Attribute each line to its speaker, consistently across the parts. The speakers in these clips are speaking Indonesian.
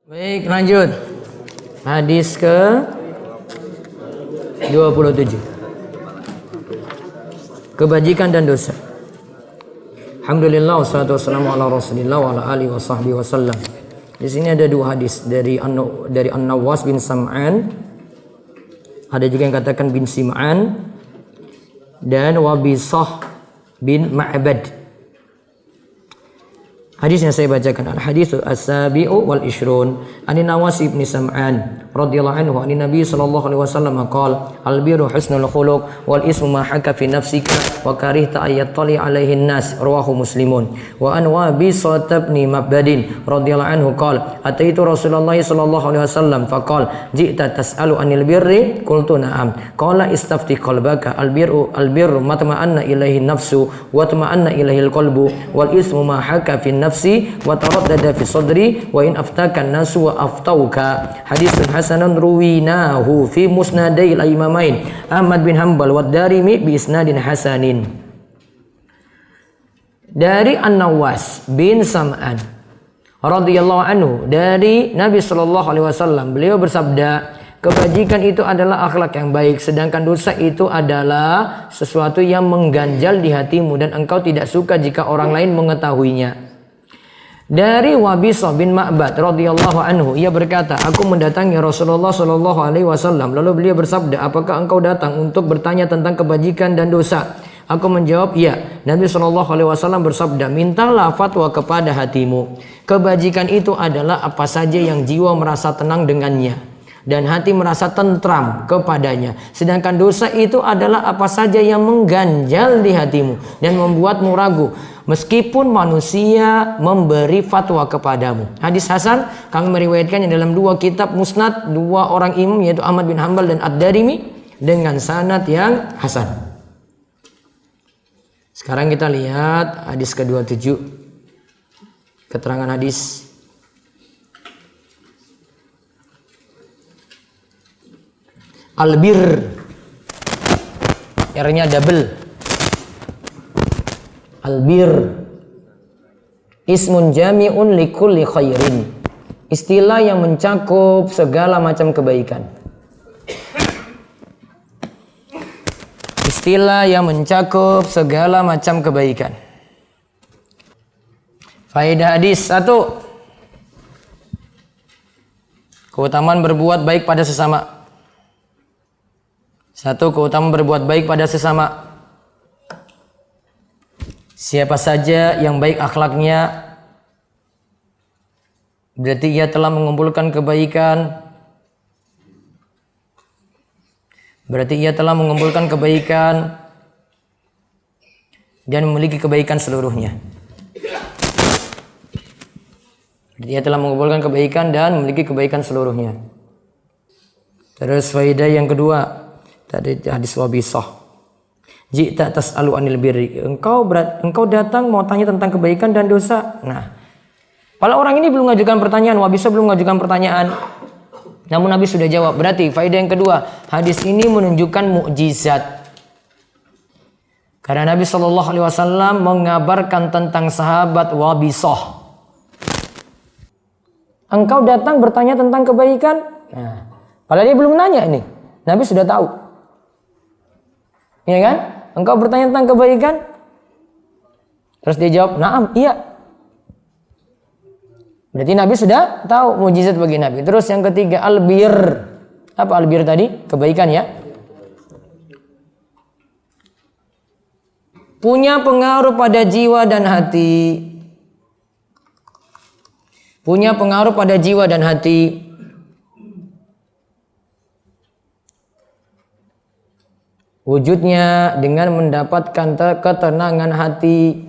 Speaker 1: Baik, lanjut. Hadis ke 27. Kebajikan dan dosa. Alhamdulillah wassalatu wassalamu ala Rasulillah wa ala alihi washabbihi wasallam. Di sini ada dua hadis dari An-Nawas bin Sam'an. Ada juga yang katakan bin Sim'an dan Wabisah bin Ma'bad. Hadis yang saya bacakan al-haditsu as-sabi'u wal ishrun an Nawas bin Sam'an radhiyallahu anhu an Nabi sallallahu alaihi wasallam qala al-birru husnul khuluq wal ismu ma haka fi nafsika wa karihta ayattali alaihi an-nas rawahu muslimun wa an Wabisah bin Ma'badin radhiyallahu anhu qala ataitu Rasulullah sallallahu alaihi wasallam faqala ji'ta tas'alu anil birri qultu na'am qala istafti qalbaka al-birru matma'anna ilaihi nafsu wa tama'anna ilaihi al-qalbu wal ismu ma haka fi nafsi wa taraddada fi sadri wa in aftaka an-nasu wa aftauka. Hadisun hasanun ruwinahu fi musnadai al-imamain Ahmad bin Hanbal wa Darimi bi isnadin hasanin. Dari An-Nawas bin Sam'an radhiyallahu anhu dari Nabi sallallahu alaihi wasallam, beliau bersabda, kebajikan itu adalah akhlak yang baik, sedangkan dosa itu adalah sesuatu yang mengganjal di hatimu dan engkau tidak suka jika orang lain mengetahuinya. Dari Wabisah bin Ma'bad radhiyallahu anhu, ia berkata, aku mendatangi Rasulullah sallallahu alaihi wasallam, lalu beliau bersabda, apakah engkau datang untuk bertanya tentang kebajikan dan dosa? Aku menjawab, iya. Nabi sallallahu alaihi wasallam bersabda, mintalah fatwa kepada hatimu. Kebajikan itu adalah apa saja yang jiwa merasa tenang dengannya dan hati merasa tentram kepadanya. Sedangkan dosa itu adalah apa saja yang mengganjal di hatimu dan membuatmu ragu, meskipun manusia memberi fatwa kepadamu. Hadis hasan, kami meriwayatkannya dalam dua kitab musnad dua orang imam, yaitu Ahmad bin Hanbal dan Ad-Darimi, dengan sanad yang hasan. Sekarang kita lihat hadis ke-27. Keterangan hadis. Albir, R-nya double. Albir ismun jami'un likulli khairin, istilah yang mencakup segala macam kebaikan. Istilah yang mencakup segala macam kebaikan. Faedah hadis 1. Keutamaan berbuat baik pada sesama. 1. Keutamaan berbuat baik pada sesama. Siapa saja yang baik akhlaknya, berarti ia telah mengumpulkan kebaikan. Berarti ia telah mengumpulkan kebaikan dan memiliki kebaikan seluruhnya. Berarti ia telah mengumpulkan kebaikan dan memiliki kebaikan seluruhnya. Terus faedah yang kedua, tadi hadis Wabisah. Ji'ta tas'alu anil birri. Engkau datang mau tanya tentang kebaikan dan dosa. Nah, kalau orang ini belum mengajukan pertanyaan, Wabisah belum mengajukan pertanyaan, namun Nabi sudah jawab. Berarti faedah yang kedua, hadis ini menunjukkan mukjizat. Karena Nabi sallallahu alaihi wasallam mengabarkan tentang sahabat Wabisah. Engkau datang bertanya tentang kebaikan. Nah, padahal dia belum nanya ini. Nabi sudah tahu. Iya kan? Engkau bertanya tentang kebaikan. Terus dia jawab, "Na'am, iya." Berarti Nabi sudah tahu, mukjizat bagi Nabi. Terus yang ketiga, albir. Apa albir tadi? Kebaikan ya. Punya pengaruh pada jiwa dan hati. Punya pengaruh pada jiwa dan hati. Wujudnya dengan mendapatkan ketenangan hati.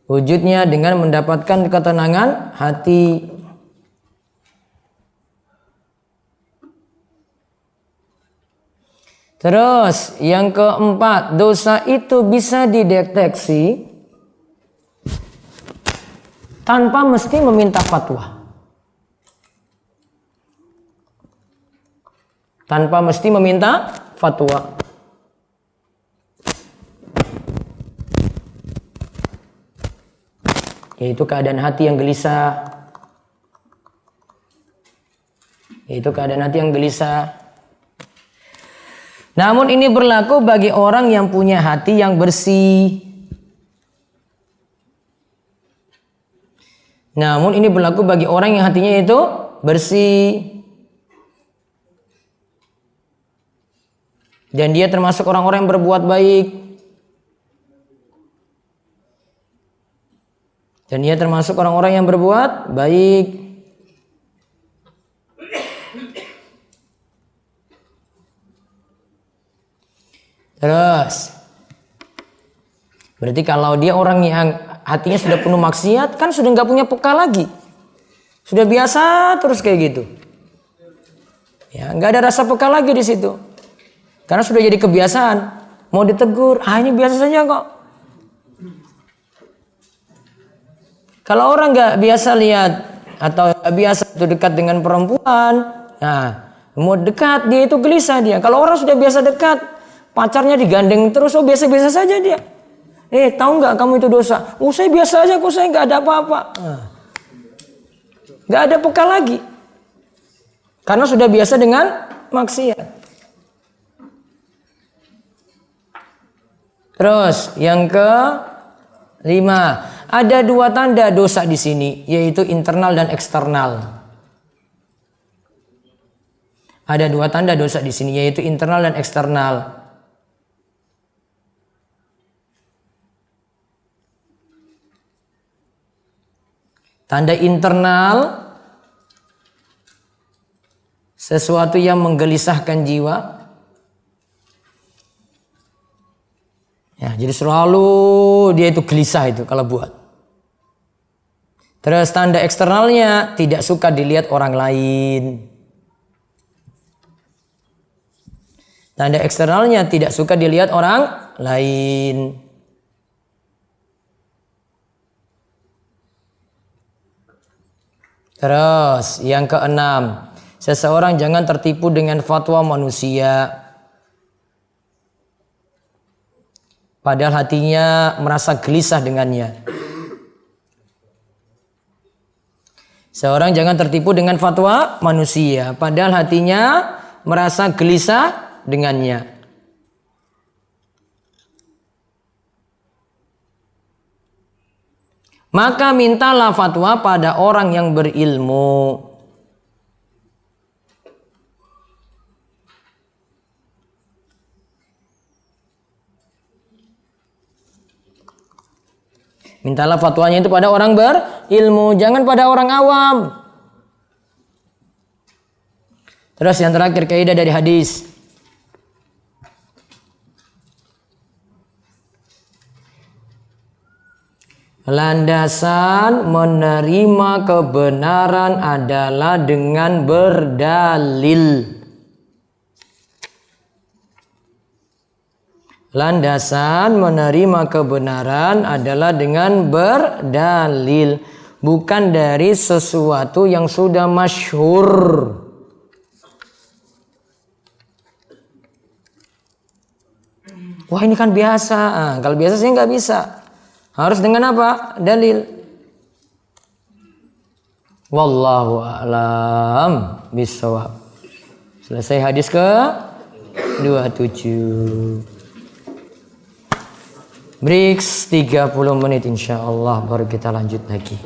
Speaker 1: Wujudnya dengan mendapatkan ketenangan hati. Terus yang keempat, dosa itu bisa dideteksi tanpa mesti meminta fatwa. Tanpa mesti meminta fatwa. yaitu keadaan hati yang gelisah. Yaitu keadaan hati yang gelisah. Namun ini berlaku bagi orang yang punya hati yang bersih. Namun ini berlaku bagi orang yang hatinya itu bersih. Dan dia termasuk orang-orang yang berbuat baik. Dan dia termasuk orang-orang yang berbuat baik. Terus, berarti kalau dia orang yang hatinya sudah penuh maksiat, kan sudah nggak punya peka lagi. Sudah biasa terus kayak gitu. Ya, nggak ada rasa peka lagi di situ. Karena sudah jadi kebiasaan. Mau ditegur, ini biasa saja kok. Kalau orang nggak biasa lihat atau nggak biasa itu dekat dengan perempuan, nah mau dekat dia itu gelisah dia. Kalau orang sudah biasa dekat, pacarnya digandeng terus, biasa-biasa saja dia. Tahu nggak kamu itu dosa? Saya biasa aja kok, saya nggak ada apa-apa. Nggak ada peka lagi. Karena sudah biasa dengan maksiat. Terus yang ke-5, ada 2 tanda dosa di sini, yaitu internal dan eksternal. Ada 2 tanda dosa di sini, yaitu internal dan eksternal. Tanda internal, sesuatu yang menggelisahkan jiwa. Ya, jadi selalu dia itu gelisah itu kalau buat. Terus tanda eksternalnya, tidak suka dilihat orang lain. Tanda eksternalnya tidak suka dilihat orang lain. Terus yang ke-6, seseorang jangan tertipu dengan fatwa manusia. Padahal hatinya merasa gelisah dengannya. Seorang jangan tertipu dengan fatwa manusia, padahal hatinya merasa gelisah dengannya. Maka mintalah fatwa pada orang yang berilmu. Mintalah fatwanya itu pada orang berilmu, jangan pada orang awam. Terus yang terakhir kaidah dari hadis. Landasan menerima kebenaran adalah dengan berdalil. Landasan menerima kebenaran adalah dengan berdalil, bukan dari sesuatu yang sudah masyhur. Wah, ini kan biasa. Kalau biasa sih nggak bisa. Harus dengan apa? Dalil. Wallahu a'lam bishawab. Selesai hadis ke-27. Breaks 30 menit insyaallah, baru kita lanjut lagi.